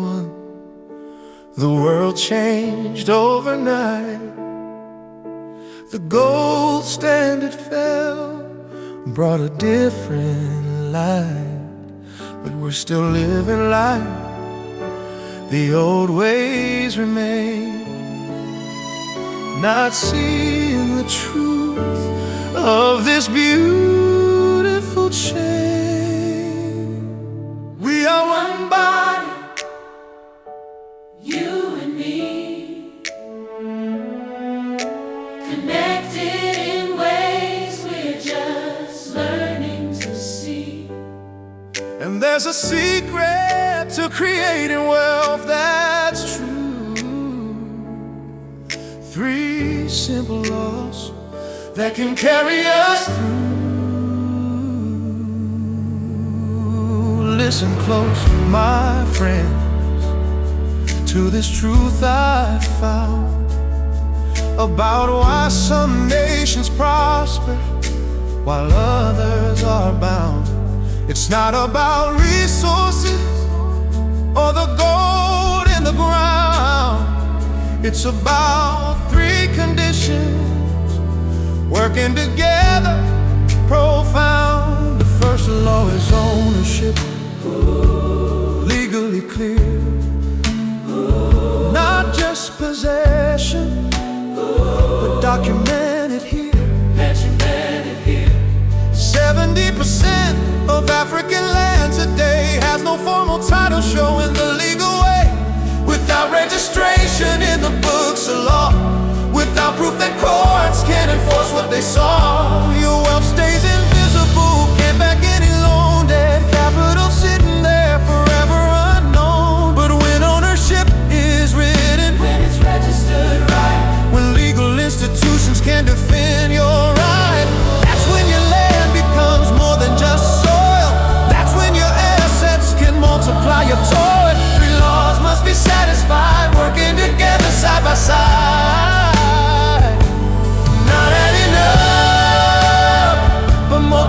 one. The world changed overnight. The gold standard fell, brought a different light. But we're still living life, the old ways remain. Not seeing the truth of this beautiful chain. We are one body, you and me, connected in ways we're just learning to see. and there's a secret to creating wealth that's true. 3 simple laws that can carry us through. Listen close, my friends, to this truth I found about why some nations prosper while others are bound. It's not about resources or the gold in the ground. It's about 3 conditions working together, profound. The first law is ownership, legally clear. Not just possession, but documented here. 70% of African land today has no formal title showing the legal way. Without registration in the books of law, without proof that courts can enforce what they saw, your wealth stays invisible, can't back any loan debt, capital sitting there forever unknown. But when ownership is written, When it's registered right, when legal institutions can defend your right, that's when your land becomes more than just soil. That's when your assets can multiply your toil. 3 laws must be satisfied, working together side by side. Not adding up, but more.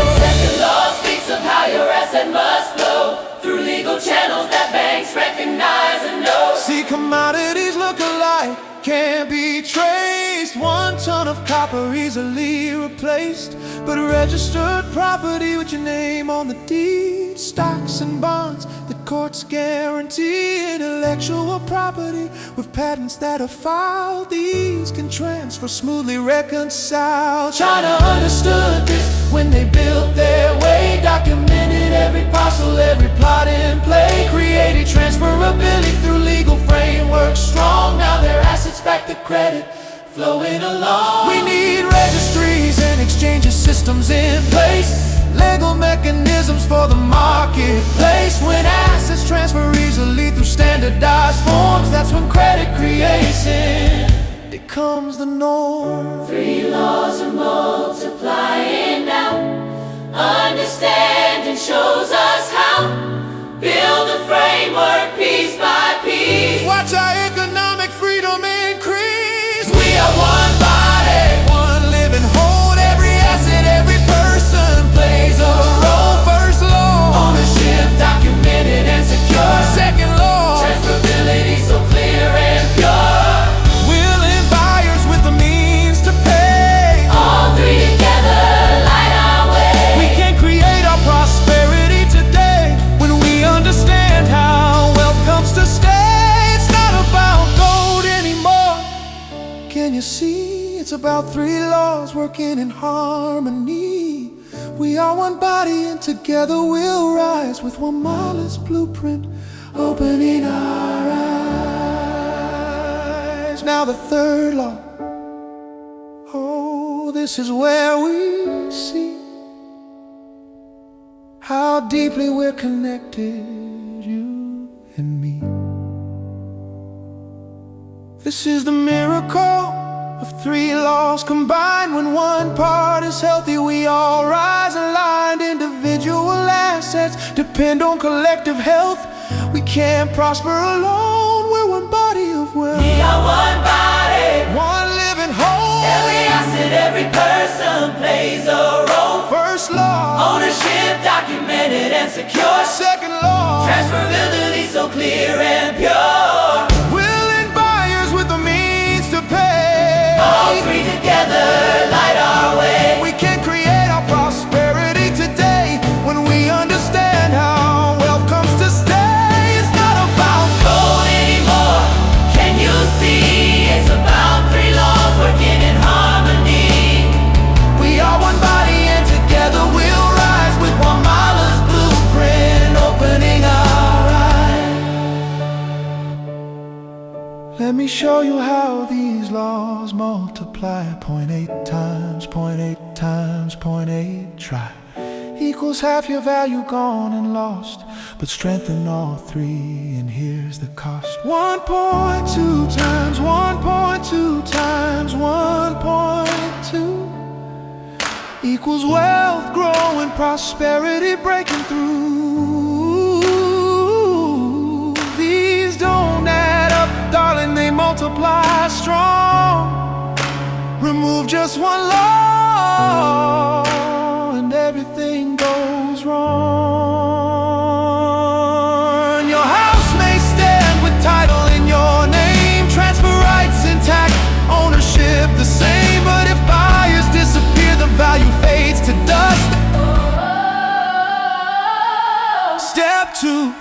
the second law speaks of how your asset must flow through legal channels that banks recognize and know. See, commodities look alike, can't be traced. 1 ton of copper easily replaced, but registered property with your name on the deed, stocks and bonds that courts guarantee, intellectual property with patents that are filed. These can transfer smoothly, reconciled. China understood this when they built their way, documented every parcel, every plot in play, created transferability through legal frameworks strong. Now their assets back the credit flowing along. We need registries and exchanges systems in place, legal mechanisms for the marketplace. When assets transfer easily through standardized forms, that's when credit creation becomes the norm. 3 laws are multiplying now. Understanding shows us how. Build a framework piece by piece. Watch our economic freedom increase. We are one body, One living whole, every asset, every person plays a role. First law, ownership documented and secure. second law, Transferability so clear and pure. willing buyers with the means to pay. All 3 together light our We way. can create our prosperity today when we understand how wealth comes to stay. It's not about gold anymore, can you see? It's about 3 laws working in harmony. We are one body and together we'll rise with Wamala's blueprint, opening our eyes. Now the 3rd law, oh, this is where we see how deeply we're connected, you and me. This is the miracle of 3 laws combined. When one part is healthy, we all rise aligned. Individual assets depend on collective health. We can't prosper alone, we're one body of wealth. We are one body, One living whole, every asset, every person plays a role. first law, Ownership documented secure. Second law, Transferability so clear and pure. willing buyers with the means to pay. All three together light our way. We can create our prosperity today when we understand how wealth comes to stay. It's not about Gold anymore, can you see? It's about three laws working in harmony. we are one body and together we'll rise with Wamala's blueprint opening our eyes. Let me show you how these laws multiply. 0.8 times 0.8 times 0.8 try equals half your value gone and lost, but strengthen all three and here's the cost. 1.2 times 1.2 times 1.2 equals wealth growing, prosperity breaking through. These don't add up, darling, they multiply strong. Remove just one law and everything goes wrong. Your house may stand with title in your name, transfer rights intact, ownership the same, but if buyers disappear, the value fades to dust. Step 2,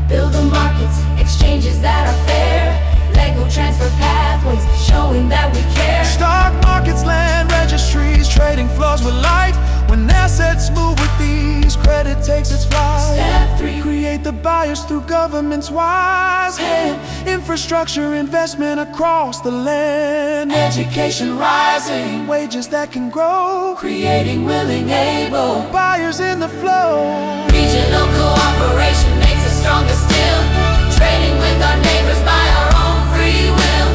Build the markets, exchanges that are fair. Legal transfer pathways, showing that we care. stock markets, land registries, trading floors with light. When assets move with these, credit takes its flight. Step 3, Create the buyers through government's wise hand. Infrastructure investment across the land. education rising, Wages that can grow. creating willing able. Buyers in the flow. Regional cooperation makes us stronger still. Trading with our neighbors by our own free will.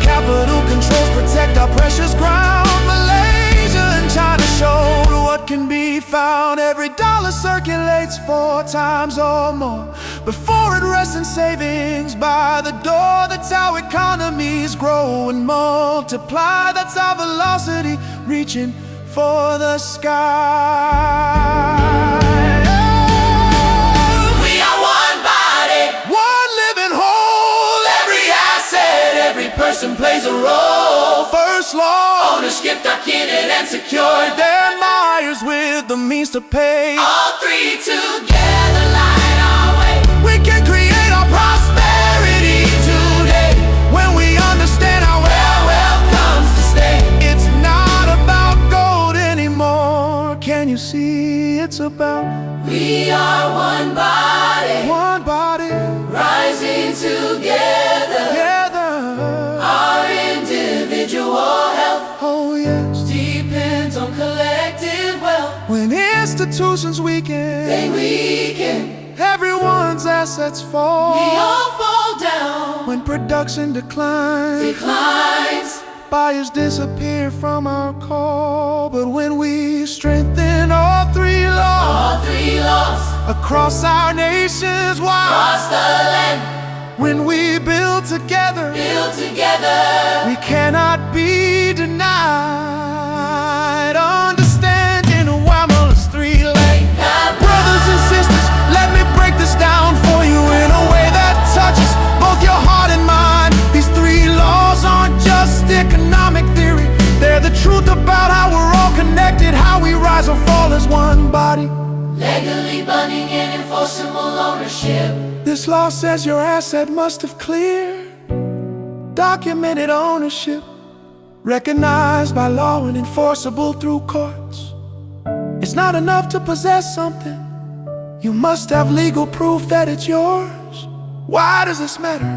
Capital controls protect our precious ground. Malaysia and China showed what can be found. Every dollar circulates 4 times or more before it rests in savings by the door. That's how economies grow and multiply. That's our velocity reaching for the sky. We are one body, One living whole. every asset, every person plays a role. First law, Ownership documented and secured. then buyers with the means to pay. All three together light our way. We can create our prosperity today when we understand how Wealth comes to stay. it's not about gold anymore. Can you see it's about We are one body, one body rising together. together? Our individual health Oh yes. depends on collective wealth. When institutions They weaken, weaken, everyone's assets we fall. all fall down. When production declines, Declines, buyers disappear from our call. But when we strengthen all three laws all three laws across our nations wide, across the land, when we build together, build together. we cannot be denied. Understanding Wamala's 3 lane. Brothers and sisters, let me break this down for you in a way that touches both your heart and mind. These 3 laws aren't just economic theory. They're the truth about how we're all connected, how we rise or fall as one body. Legally binding and enforceable ownership. This law says your asset must have clear, documented ownership, recognized by law and enforceable through courts. It's not enough to possess something. You must have legal proof that it's yours. Why does this matter?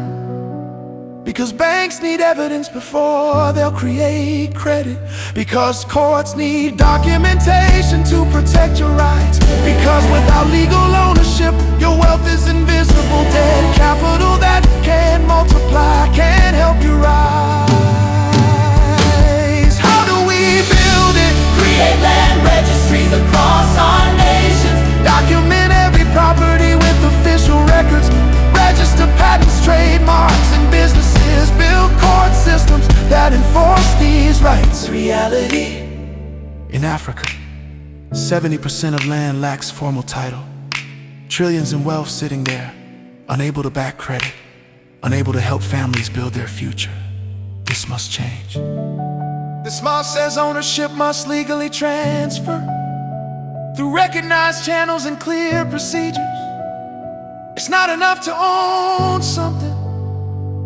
Because banks need evidence before they'll create credit. Because courts need documentation to protect your rights. Because without legal ownership, your wealth is invisible, dead capital that can't multiply, can't help you rise. How do we build it? Create land registries across our nations. Document every property with official records. Register patents, trademarks, and businesses. Build court systems that enforce these rights. Reality. In Africa, 70% of land lacks formal title. trillions in wealth sitting there, unable to back credit, unable to help families build their future. This must change. This law says ownership must legally transfer through recognized channels and clear procedures. It's not enough to own something.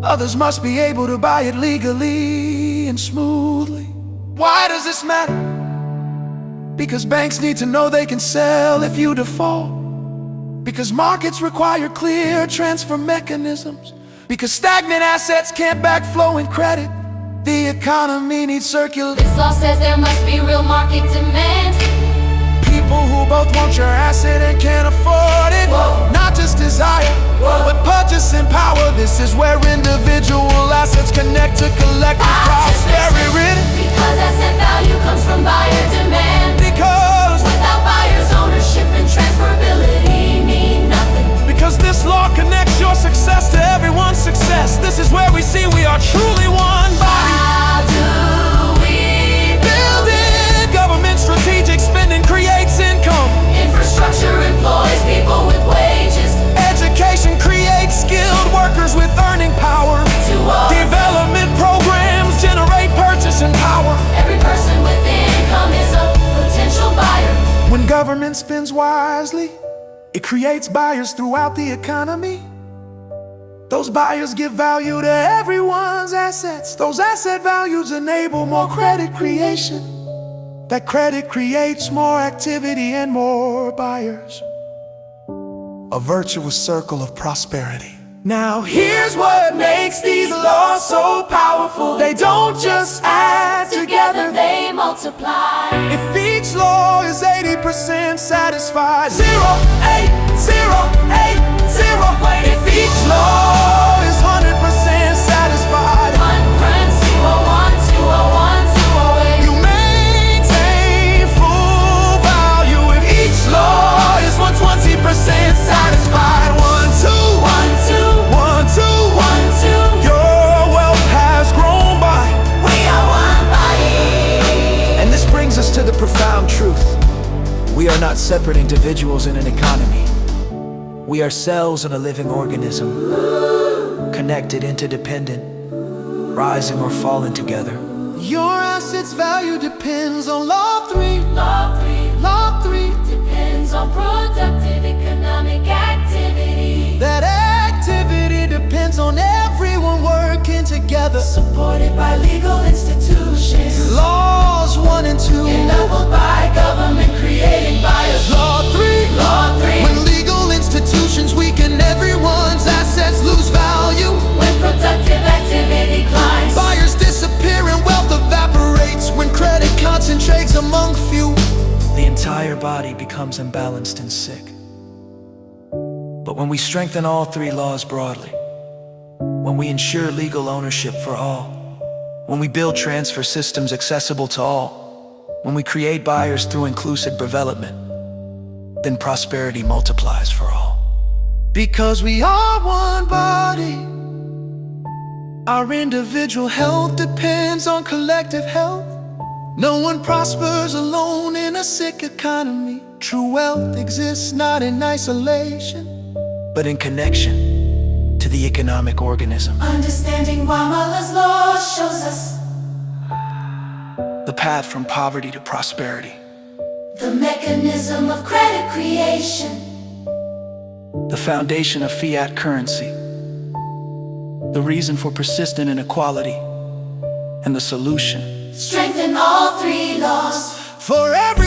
Others must be able to buy it legally and smoothly. Why does this matter? Because banks need to know they can sell if you default. Because markets require clear transfer mechanisms. Because stagnant assets can't back flowing credit. The economy needs circulation. This law says there must be real market demand. People who both want your asset and can't afford it. Whoa. Not just desire, Whoa. but purchasing power. This is where individual assets connect to collective prosperity. Because asset value comes from buyer demand. Because Without buyers, ownership and transferability mean nothing. Because this law connects your success to everyone's success. This is where we see we are truly one body. How do we Build it. Government strategic spending creates income. Infrastructure employs people with wages. Education creates skilled workers with earning power. To all Development programs generate purchasing power. every person with income is a potential buyer. When government spends wisely, it creates buyers throughout the economy. Those buyers give value to everyone's assets. Those asset values enable more credit creation. That credit creates more activity and more buyers. A virtuous circle of prosperity. Now here's what makes these laws so powerful. They don't just add Together together. they multiply. If each law is 80% satisfied, 0, 8, 0, 8, 0. If each law is 100% satisfied, 1, 201, 201, 208. you maintain full value. If each law is 120% satisfied, 1, 2, 1, 2, 1, 2. Your wealth has grown by. We are one body. And this brings us to the profound truth. We are not separate individuals in an economy. We are cells in a living organism, connected, interdependent, rising or falling together. Your assets value depends on law 3. Law 3 Law 3. depends on productive economic activity. That activity depends on everyone working together. Supported by legal institutions. Laws 1 and 2. Enabled by government creating buyers. Law 3. Law 3 When legal institutions weaken, everyone's assets lose value. when productive activity climbs. Buyers disappear and wealth evaporates. When credit concentrates among few, The entire body becomes imbalanced and sick. But when we strengthen all three laws broadly, when we ensure legal ownership for all, when we build transfer systems accessible to all, when we create buyers through inclusive development, then prosperity multiplies for all. because we are one body. Our individual health depends on collective health. No one prospers alone in a sick economy. True wealth exists not in isolation, But in connection to the economic organism, Understanding Wamala's law shows us the path from poverty to prosperity, the mechanism of credit creation. the foundation of fiat currency, the reason for persistent inequality, and the solution. Strengthen all three laws. for every